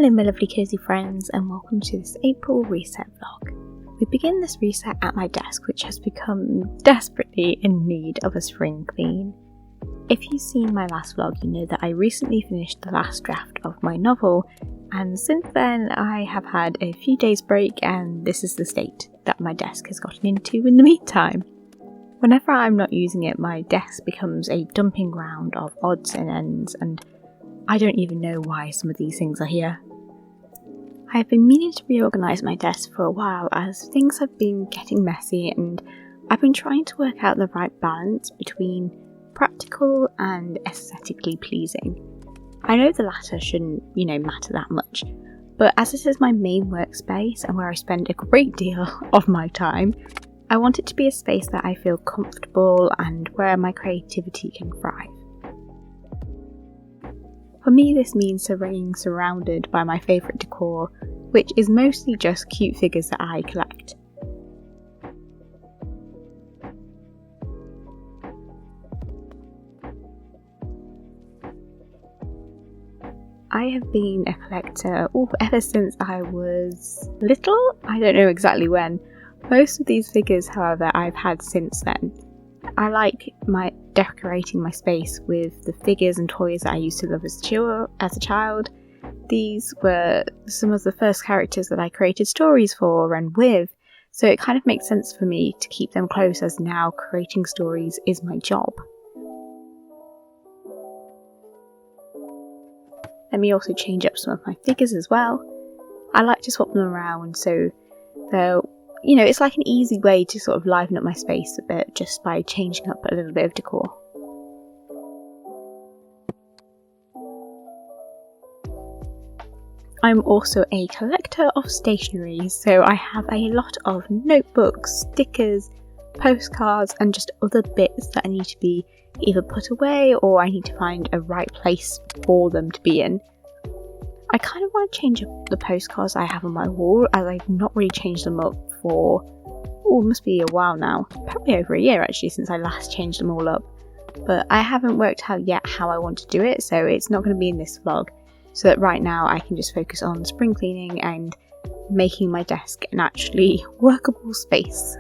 Hello my lovely cosy friends, and welcome to this April reset vlog. We begin this reset at my desk, which has become desperately in need of a spring clean. If you've seen my last vlog, you know that I recently finished the last draft of my novel, and since then I have had a few days break, and this is the state that my desk has gotten into in the meantime. Whenever I'm not using it, my desk becomes a dumping ground of odds and ends, and I don't even know why some of these things are here. I have been meaning to reorganise my desk for a while as things have been getting messy, and I've been trying to work out the right balance between practical and aesthetically pleasing. I know the latter shouldn't, matter that much, but as this is my main workspace and where I spend a great deal of my time, I want it to be a space that I feel comfortable and where my creativity can thrive. For me, this means being surrounded by my favourite decor, which is mostly just cute figures that I collect. I have been a collector ever since I was little. I don't know exactly when. Most of these figures, however, I've had since then. I like decorating my space with the figures and toys that I used to love as a child. These were some of the first characters that I created stories for and with, so it kind of makes sense for me to keep them close, as now creating stories is my job. Let me also change up some of my figures as well. I like to swap them around, so they're it's like an easy way to sort of liven up my space a bit just by changing up a little bit of decor. I'm also a collector of stationery, so I have a lot of notebooks, stickers, postcards, and just other bits that I need to be either put away or I need to find a right place for them to be in. I kind of want to change up the postcards I have on my wall, as I've not really changed them up for, must be a while now. Probably over a year actually since I last changed them all up. But I haven't worked out yet how I want to do it, so it's not going to be in this vlog. So that right now I can just focus on spring cleaning and making my desk an actually workable space.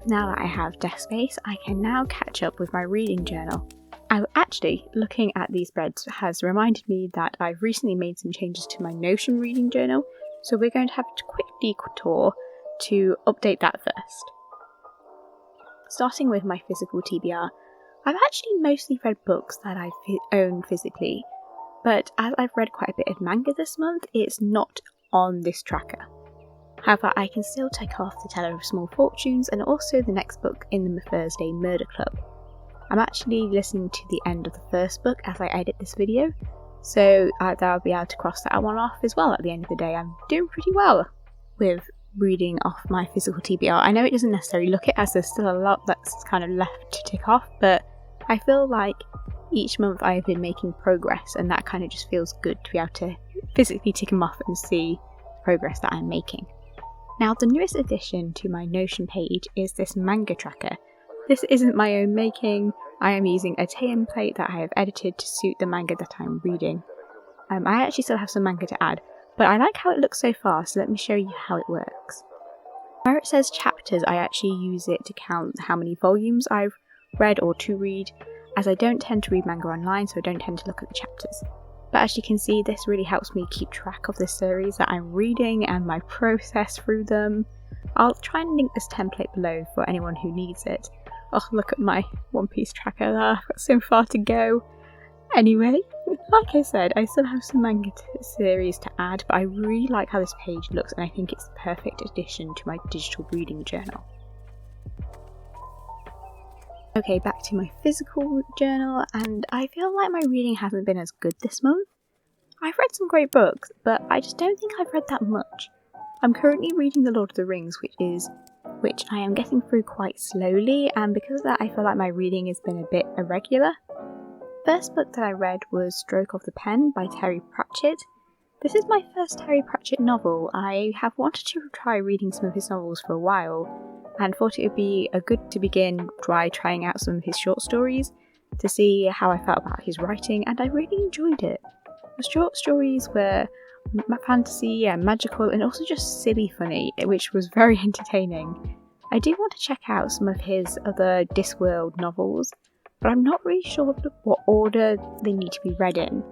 Now that I have desk space, I can now catch up with my reading journal. Actually, looking at these spreads has reminded me that I've recently made some changes to my Notion reading journal, so we're going to have a quick detour to update that first. Starting with my physical TBR, I've actually mostly read books that I own physically, but as I've read quite a bit of manga this month, it's not on this tracker. However, I can still tick off The Teller of Small Fortunes and also the next book in the Thursday Murder Club. I'm actually listening to the end of the first book as I edit this video, so I'll be able to cross that one off as well at the end of the day. I'm doing pretty well with reading off my physical TBR. I know it doesn't necessarily look it, as there's still a lot that's kind of left to tick off, but I feel like each month I've been making progress, and that kind of just feels good to be able to physically tick them off and see progress that I'm making. Now, the newest addition to my Notion page is this manga tracker. This isn't my own making. I am using a template that I have edited to suit the manga that I'm reading. I actually still have some manga to add, but I like how it looks so far, so let me show you how it works. Where it says chapters, I actually use it to count how many volumes I've read or to read, as I don't tend to read manga online, so I don't tend to look at the chapters. But as you can see, this really helps me keep track of the series that I'm reading and my process through them. I'll try and link this template below for anyone who needs it. Oh, look at my One Piece tracker there, I've got so far to go. Anyway, like I said, I still have some manga series to add, but I really like how this page looks, and I think it's the perfect addition to my digital reading journal. Okay, back to my physical journal, and I feel like my reading hasn't been as good this month. I've read some great books, but I just don't think I've read that much. I'm currently reading The Lord of the Rings, which I am getting through quite slowly, and because of that I feel like my reading has been a bit irregular. First book that I read was Stroke of the Pen by Terry Pratchett. This is my first Terry Pratchett novel. I have wanted to try reading some of his novels for a while, and thought it would be a good to begin by trying out some of his short stories to see how I felt about his writing, and I really enjoyed it. The short stories were fantasy and magical and also just silly funny, which was very entertaining. I do want to check out some of his other Discworld novels, but I'm not really sure what order they need to be read in.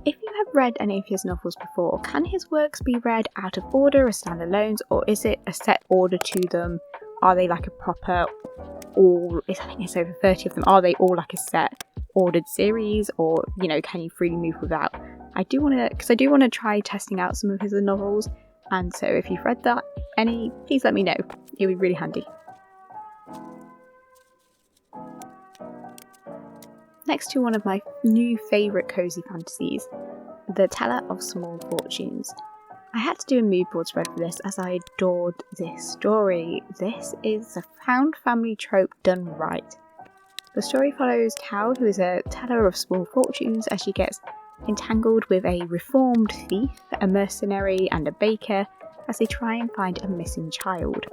If you have read any of his novels before, can his works be read out of order as standalones, or is it a set order to them? Are they like a proper, I think it's over 30 of them, are they all like a set ordered series, or, can you freely move without? I do want to try testing out some of his other novels, and so if you've read any, please let me know. It would be really handy. Next to one of my new favourite cosy fantasies, The Teller of Small Fortunes. I had to do a mood board spread for this as I adored this story. This is a found family trope done right. The story follows Cow, who is a teller of small fortunes, as she gets entangled with a reformed thief, a mercenary and a baker as they try and find a missing child.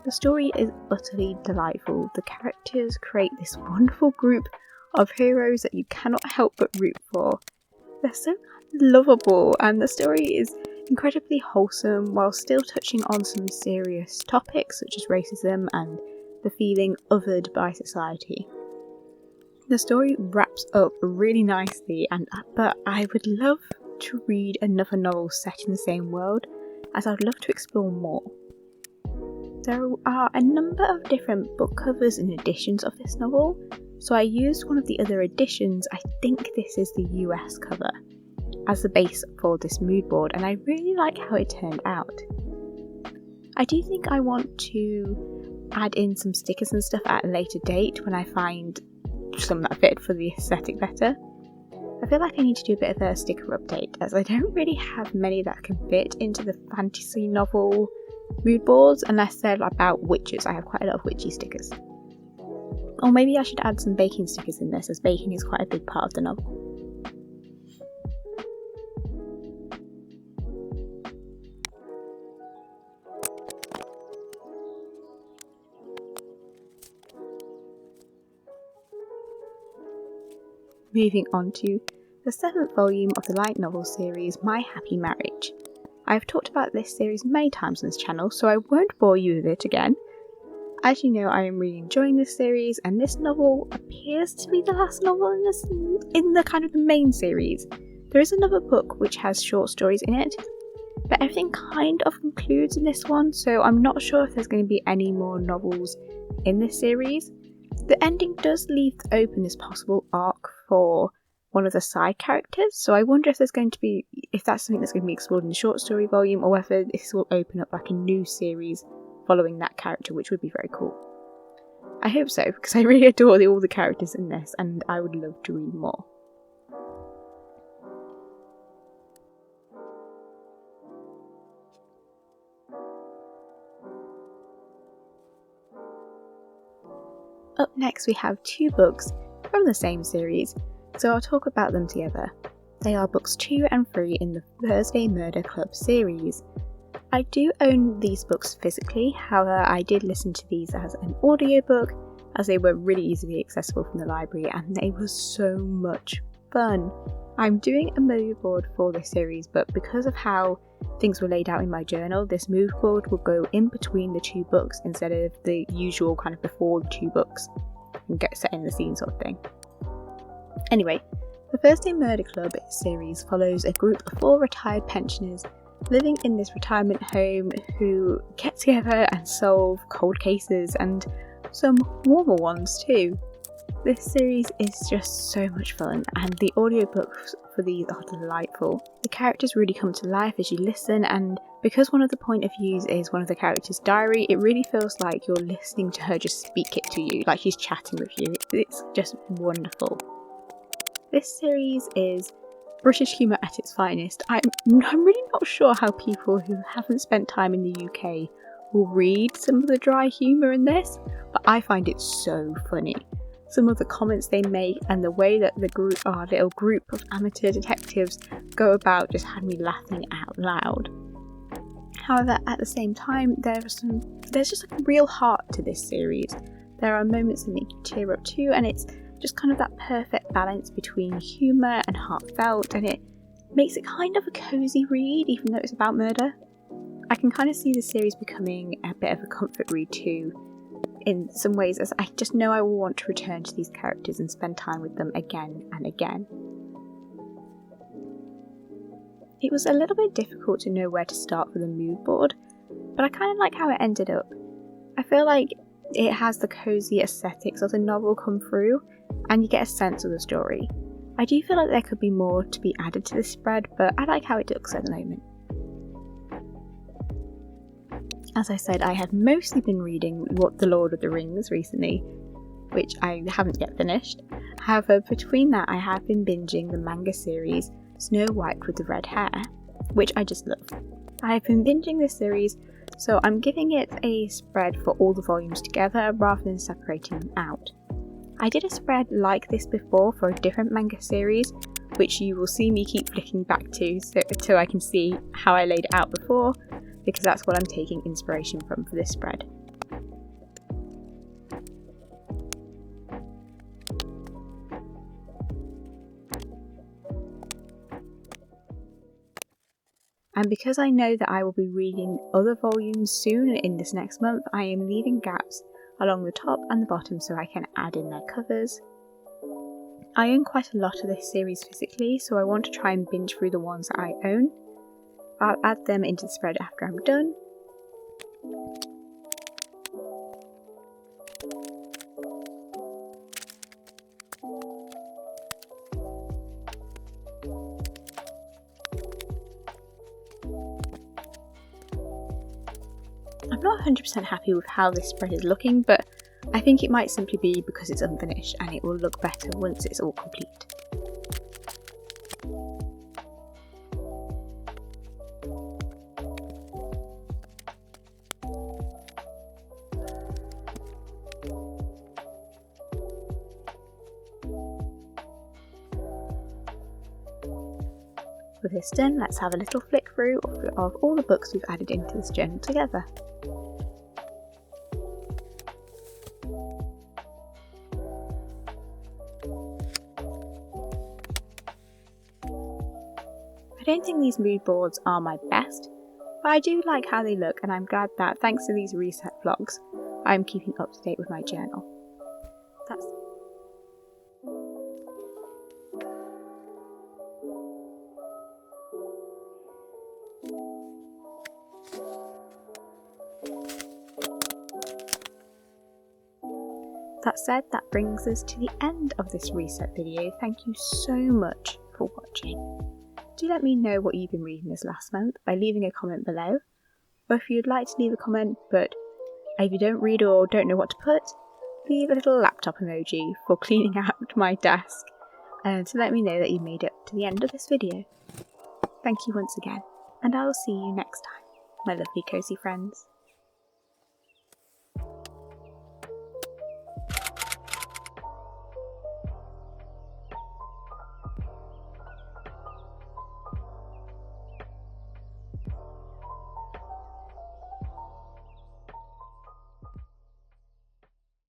The story is utterly delightful. The characters create this wonderful group of heroes that you cannot help but root for. They're so lovable, and the story is incredibly wholesome while still touching on some serious topics such as racism and the feeling othered by society. The story wraps up really nicely, but I would love to read another novel set in the same world, as I'd love to explore more. There are a number of different book covers and editions of this novel, so I used one of the other editions. I think this is the US cover as the base for this mood board, and I really like how it turned out. I do think I want to add in some stickers and stuff at a later date when I find some that fit for the aesthetic better. I feel like I need to do a bit of a sticker update, as I don't really have many that can fit into the fantasy novel mood boards unless they're about witches. I have quite a lot of witchy stickers. Or maybe I should add some baking stickers in this, as baking is quite a big part of the novel. Moving on to the 7th volume of the light novel series, My Happy Marriage. I've talked about this series many times on this channel, so I won't bore you with it again. As you know, I am really enjoying this series, and this novel appears to be the last novel in the kind of the main series. There is another book which has short stories in it, but everything kind of concludes in this one, so I'm not sure if there's going to be any more novels in this series. The ending does leave open this possible arc for one of the side characters, so I wonder if that's something that's going to be explored in the short story volume, or whether this will open up like a new series following that character, which would be very cool. I hope so, because I really adore all the characters in this, and I would love to read more. Up next we have 2 books from the same series, so I'll talk about them together. They are books 2 and 3 in the Thursday Murder Club series. I do own these books physically, however I did listen to these as an audiobook, as they were really easily accessible from the library, and they were so much fun. I'm doing a mood board for this series, but because of how things were laid out in my journal, this mood board will go in between the 2 books instead of the usual kind of before the 2 books and get set in the scene sort of thing. Anyway, the Thursday Murder Club series follows a group of 4 retired pensioners living in this retirement home who get together and solve cold cases, and some warmer ones too. This series is just so much fun, and the audiobook for these are delightful. The characters really come to life as you listen, and because one of the point of views is one of the characters' diary, it really feels like you're listening to her just speak it to you, like she's chatting with you. It's just wonderful. This series is British humour at its finest. I'm really not sure how people who haven't spent time in the UK will read some of the dry humour in this, but I find it so funny. Some of the comments they make and the way that our little group of amateur detectives go about just had me laughing out loud. However, at the same time, there's just a real heart to this series. There are moments that make you tear up too, and it's just kind of that perfect balance between humour and heartfelt, and it makes it kind of a cosy read even though it's about murder. I can kind of see the series becoming a bit of a comfort read too, in some ways, as I just know I will want to return to these characters and spend time with them again and again. It was a little bit difficult to know where to start for the mood board, but I kind of like how it ended up. I feel like it has the cosy aesthetics of the novel come through, and you get a sense of the story. I do feel like there could be more to be added to this spread, but I like how it looks at the moment. As I said, I have mostly been reading The Lord of the Rings recently, which I haven't yet finished. However, between that I have been binging the manga series Snow White with the Red Hair, which I just love. I've been binging this series, so I'm giving it a spread for all the volumes together rather than separating them out. I did a spread like this before for a different manga series, which you will see me keep flicking back to so I can see how I laid it out before, because that's what I'm taking inspiration from for this spread. And because I know that I will be reading other volumes soon in this next month, I am leaving gaps along the top and the bottom so I can add in their covers. I own quite a lot of this series physically, so I want to try and binge through the ones that I own. I'll add them into the spread after I'm done. I'm not 100% happy with how this spread is looking, but I think it might simply be because it's unfinished and it will look better once it's all complete. With this done, let's have a little flick through of all the books we've added into this journal together. I don't think these mood boards are my best, but I do like how they look, and I'm glad that thanks to these reset vlogs, I'm keeping up to date with my journal. That said, that brings us to the end of this reset video. Thank you so much for watching. Do let me know what you've been reading this last month by leaving a comment below, or if you'd like to leave a comment but if you don't read or don't know what to put, leave a little laptop emoji for cleaning out my desk to let me know that you made it to the end of this video. Thank you once again, and I will see you next time, my lovely cosy friends.